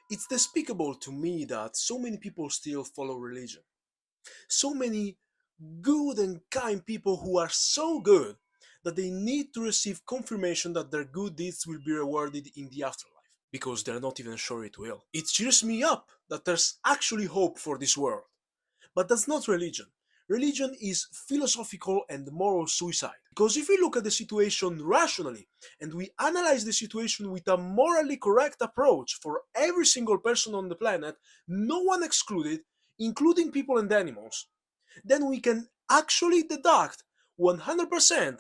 It's despicable to me that so many people still follow religion. So many good and kind people who are so good that they need to receive confirmation that their good deeds will be rewarded in the afterlife because they're not even sure it will. It cheers me up that there's actually hope for this world. But that's not religion. Religion is philosophical and moral suicide. Because if we look at the situation rationally and we analyze the situation with a morally correct approach for every single person on the planet, no one excluded, including people and animals, then we can actually deduct 100%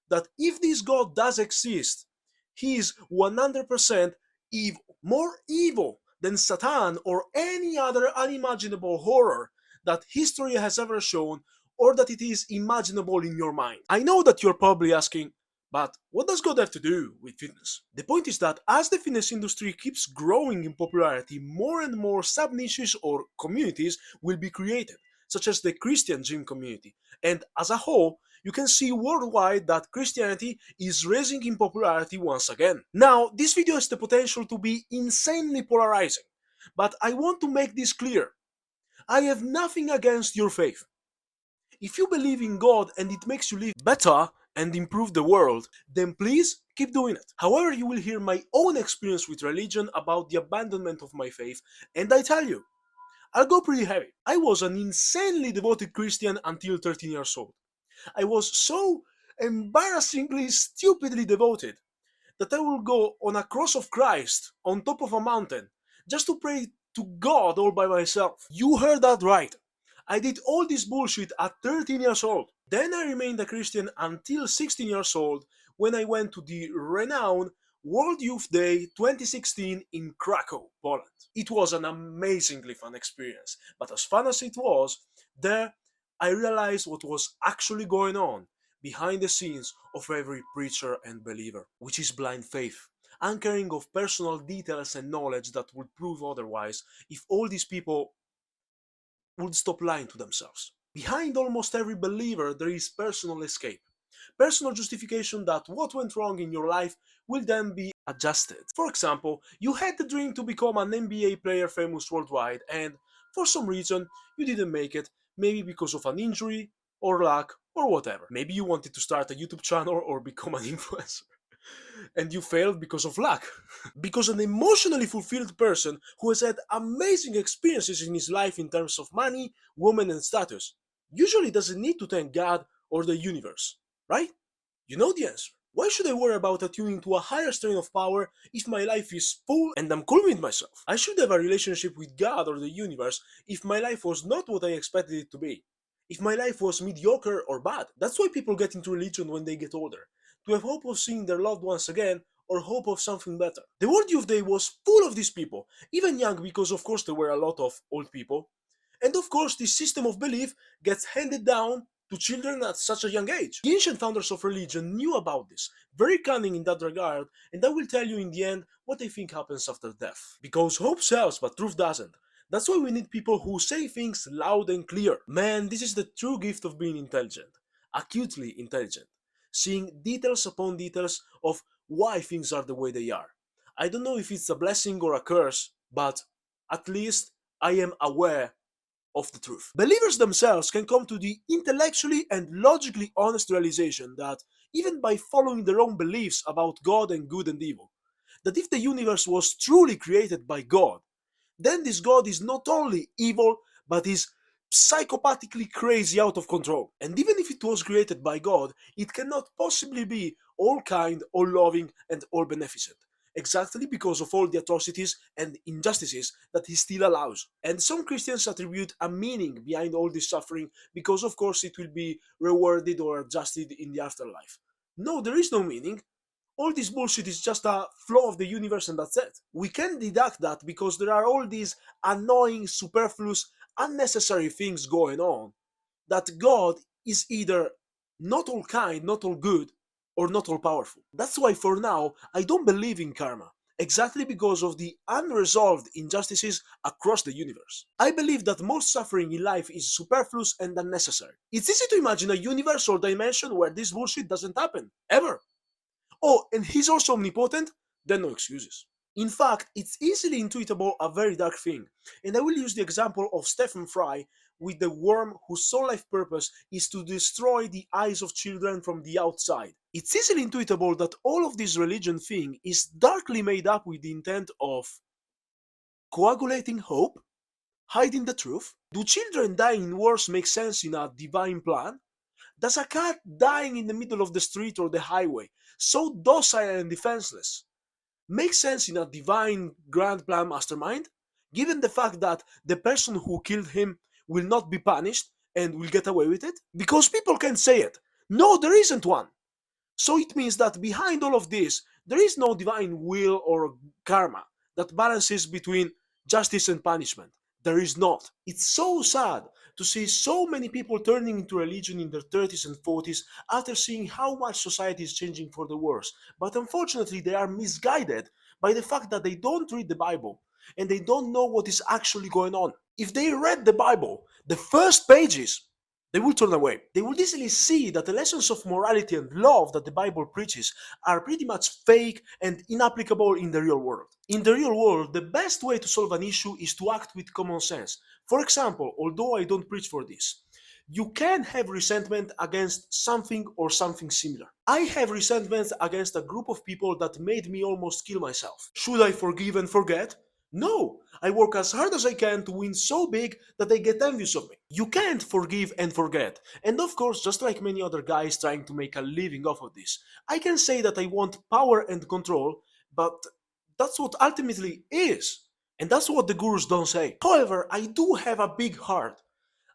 that if this God does exist, he is 100% evil, more evil than Satan or any other unimaginable horror that history has ever shown or that it is imaginable in your mind. I know that you're probably asking, but what does God have to do with fitness? The point is that as the fitness industry keeps growing in popularity, more and more sub niches or communities will be created, such as the Christian gym community. And as a whole, you can see worldwide that Christianity is rising in popularity once again. Now, this video has the potential to be insanely polarizing, but I want to make this clear. I have nothing against your faith. If you believe in God and it makes you live better and improve the world, then please keep doing it. However, you will hear my own experience with religion about the abandonment of my faith, and I tell you, I'll go pretty heavy. I was an insanely devoted Christian until 13 years old. I was so embarrassingly, stupidly devoted that I will go on a cross of Christ on top of a mountain just to pray to God all by myself. You heard that right. I did all this bullshit at 13 years old. Then I remained a Christian until 16 years old when I went to the renowned World Youth Day 2016 in Krakow, Poland. It was an amazingly fun experience, but as fun as it was, there I realized what was actually going on behind the scenes of every preacher and believer, which is blind faith, anchoring of personal details and knowledge that would prove otherwise if all these people would stop lying to themselves. Behind almost every believer, there is personal escape, personal justification that what went wrong in your life will then be adjusted. For example, you had the dream to become an NBA player famous worldwide, and for some reason you didn't make it, maybe because of an injury, or luck, or whatever. Maybe you wanted to start a YouTube channel or become an influencer and you failed because of luck. Because an emotionally fulfilled person who has had amazing experiences in his life in terms of money, women, and status usually doesn't need to thank God or the universe, right? You know the answer. Why should I worry about attuning to a higher strain of power if my life is full and I'm cool with myself? I should have a relationship with God or the universe if my life was not what I expected it to be. If my life was mediocre or bad. That's why people get into religion when they get older. To have hope of seeing their loved ones again or hope of something better. The World Youth Day was full of these people, even young because of course there were a lot of old people. And of course this system of belief gets handed down to children at such a young age. The ancient founders of religion knew about this, very cunning in that regard, and I will tell you in the end what I think happens after death. Because hope sells, but truth doesn't. That's why we need people who say things loud and clear. Man, this is the true gift of being intelligent. Acutely intelligent. Seeing details upon details of why things are the way they are. I don't know if it's a blessing or a curse, but at least I am aware of the truth. Believers themselves can come to the intellectually and logically honest realization that even by following their own beliefs about God and good and evil, that if the universe was truly created by God, then this God is not only evil, but is psychopathically crazy out of control. And even if it was created by God, it cannot possibly be all kind, all loving, and all beneficent. Exactly because of all the atrocities and injustices that he still allows. And some Christians attribute a meaning behind all this suffering because, of course, it will be rewarded or adjusted in the afterlife. No, there is no meaning. All this bullshit is just a flaw of the universe and that's it. We can deduct that because there are all these annoying, superfluous, unnecessary things going on, that God is either not all kind, not all good, or not all powerful. That's why for now, I don't believe in karma, exactly because of the unresolved injustices across the universe. I believe that most suffering in life is superfluous and unnecessary. It's easy to imagine a universe or dimension where this bullshit doesn't happen, ever. Oh, and he's also omnipotent? Then no excuses. In fact, it's easily intuitable a very dark thing, and I will use the example of Stephen Fry with the worm whose sole life purpose is to destroy the eyes of children from the outside. It's easily intuitable that all of this religion thing is darkly made up with the intent of coagulating hope, hiding the truth. Do children dying in wars make sense in a divine plan? Does a cat dying in the middle of the street or the highway, so docile and defenseless, make sense in a divine grand plan mastermind, given the fact that the person who killed him will not be punished and will get away with it? Because people can say it. No, there isn't one. So it means that behind all of this, there is no divine will or karma that balances between justice and punishment. There is not. It's so sad to see so many people turning into religion in their 30s and 40s after seeing how much society is changing for the worse. But unfortunately, they are misguided by the fact that they don't read the Bible and they don't know what is actually going on. If they read the Bible, the first pages, they will turn away. They will easily see that the lessons of morality and love that the Bible preaches are pretty much fake and inapplicable in the real world. In the real world, the best way to solve an issue is to act with common sense. For example, although I don't preach for this, you can have resentment against something or something similar. I have resentment against a group of people that made me almost kill myself. Should I forgive and forget? No, I work as hard as I can to win so big that they get envious of me. You can't forgive and forget. And of course, just like many other guys trying to make a living off of this, I can say that I want power and control, but that's what ultimately is. And that's what the gurus don't say. However, I do have a big heart.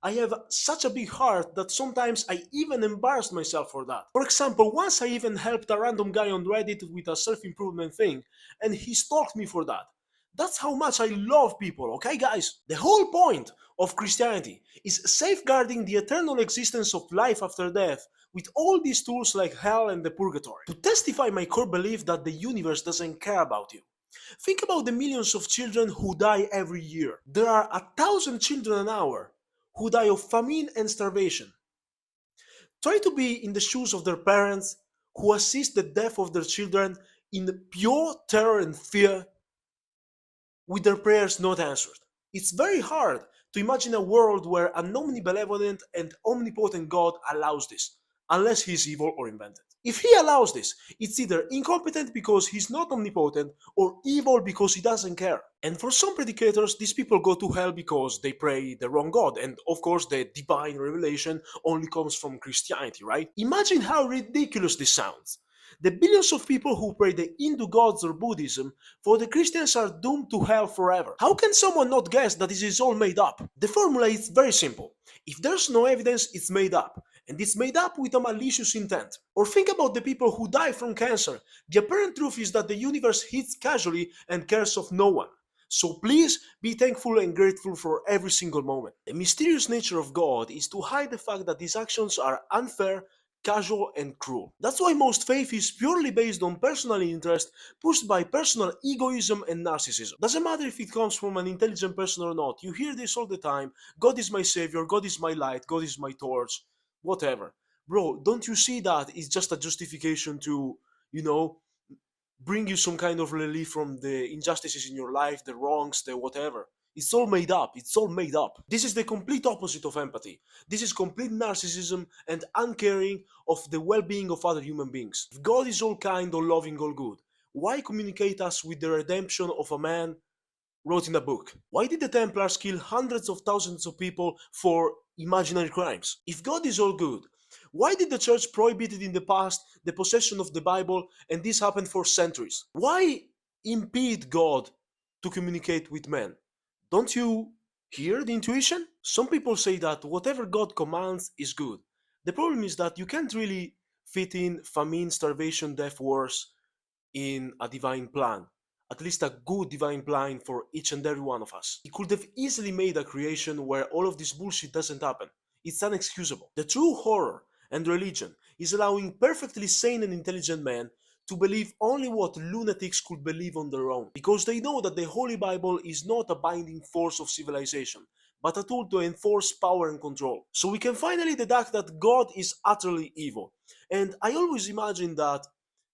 I have such a big heart that sometimes I even embarrass myself for that. For example, once I even helped a random guy on Reddit with a self-improvement thing, and he stalked me for that. That's how much I love people, okay guys? The whole point of Christianity is safeguarding the eternal existence of life after death with all these tools like hell and the purgatory. To testify my core belief that the universe doesn't care about you. Think about the millions of children who die every year. There are 1,000 children an hour who die of famine and starvation. Try to be in the shoes of their parents who assist the death of their children in pure terror and fear with their prayers not answered. It's very hard to imagine a world where an omnibenevolent and omnipotent God allows this, unless he's evil or invented. If he allows this, it's either incompetent because he's not omnipotent or evil because he doesn't care. And for some predicators, these people go to hell because they pray the wrong God. And of course, the divine revelation only comes from Christianity, right? Imagine how ridiculous this sounds. The billions of people who pray the Hindu gods or Buddhism, for the Christians are doomed to hell forever. How can someone not guess that this is all made up? The formula is very simple. If there's no evidence, it's made up. And it's made up with a malicious intent. Or think about the people who die from cancer. The apparent truth is that the universe hits casually and cares of no one. So please be thankful and grateful for every single moment. The mysterious nature of God is to hide the fact that these actions are unfair, casual, and cruel. That's why most faith is purely based on personal interest, pushed by personal egoism and narcissism. Doesn't matter if it comes from an intelligent person or not, you hear this all the time. God is my savior, God is my light, God is my torch, whatever. Bro, don't you see that it's just a justification to, you know, bring you some kind of relief from the injustices in your life, the wrongs, the whatever. It's all made up. It's all made up. This is the complete opposite of empathy. This is complete narcissism and uncaring of the well-being of other human beings. If God is all kind, all loving, all good, why communicate us with the redemption of a man wrote in a book? Why did the Templars kill hundreds of thousands of people for imaginary crimes? If God is all good, why did the church prohibit in the past the possession of the Bible and this happened for centuries? Why impede God to communicate with men? Don't you hear the intuition? Some people say that whatever God commands is good. The problem is that you can't really fit in famine, starvation, death, wars in a divine plan. At least a good divine plan for each and every one of us. He could have easily made a creation where all of this bullshit doesn't happen. It's unexcusable. The true horror and religion is allowing perfectly sane and intelligent men to believe only what lunatics could believe on their own, because they know that the Holy Bible is not a binding force of civilization, but a tool to enforce power and control. So we can finally deduct that God is utterly evil. And I always imagine that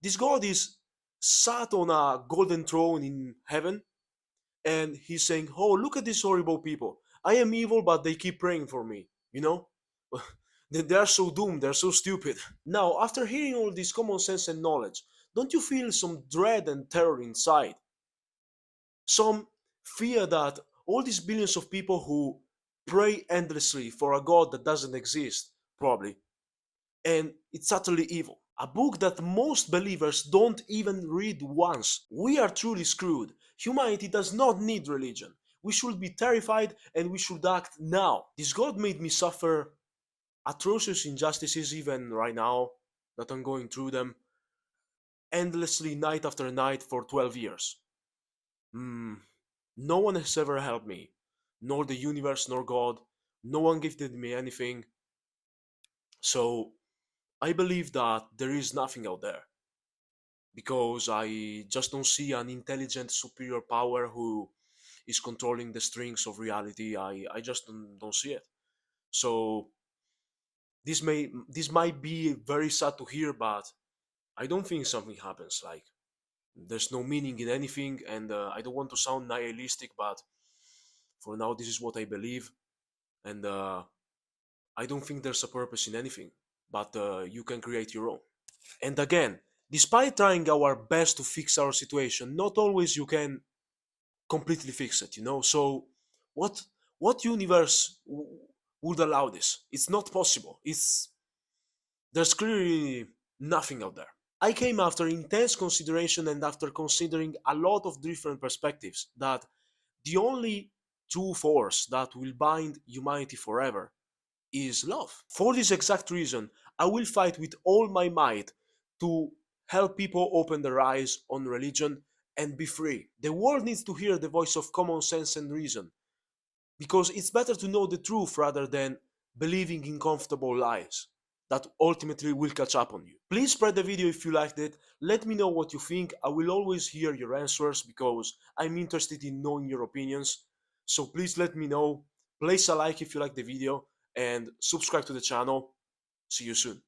this God is sat on a golden throne in heaven, and he's saying, "Oh, look at these horrible people. I am evil, but they keep praying for me." You know, they are so doomed. They're so stupid. Now, after hearing all this common sense and knowledge, don't you feel some dread and terror inside? Some fear that all these billions of people who pray endlessly for a God that doesn't exist, probably, and it's utterly evil. A book that most believers don't even read once. We are truly screwed. Humanity does not need religion. We should be terrified and we should act now. This God made me suffer atrocious injustices even right now that I'm going through them endlessly night after night for 12 years. Hmm. No one has ever helped me, nor the universe nor God. No one gifted me anything. So I believe that there is nothing out there because I just don't see an intelligent superior power who is controlling the strings of reality. I just don't see it. So this might be very sad to hear, but I don't think something happens. Like there's no meaning in anything, and I don't want to sound nihilistic, but for now this is what I believe, and I don't think there's a purpose in anything, but you can create your own. And again, despite trying our best to fix our situation, not always you can completely fix it, you know? So what what universe would allow this? It's not possible. There's clearly nothing out there. I came after intense consideration and after considering a lot of different perspectives that the only true force that will bind humanity forever is love. For this exact reason, I will fight with all my might to help people open their eyes on religion and be free. The world needs to hear the voice of common sense and reason because it's better to know the truth rather than believing in comfortable lies that ultimately will catch up on you. Please spread the video if you liked it. Let me know what you think. I will always hear your answers because I'm interested in knowing your opinions. So please let me know. Place a like if you like the video and subscribe to the channel. See you soon.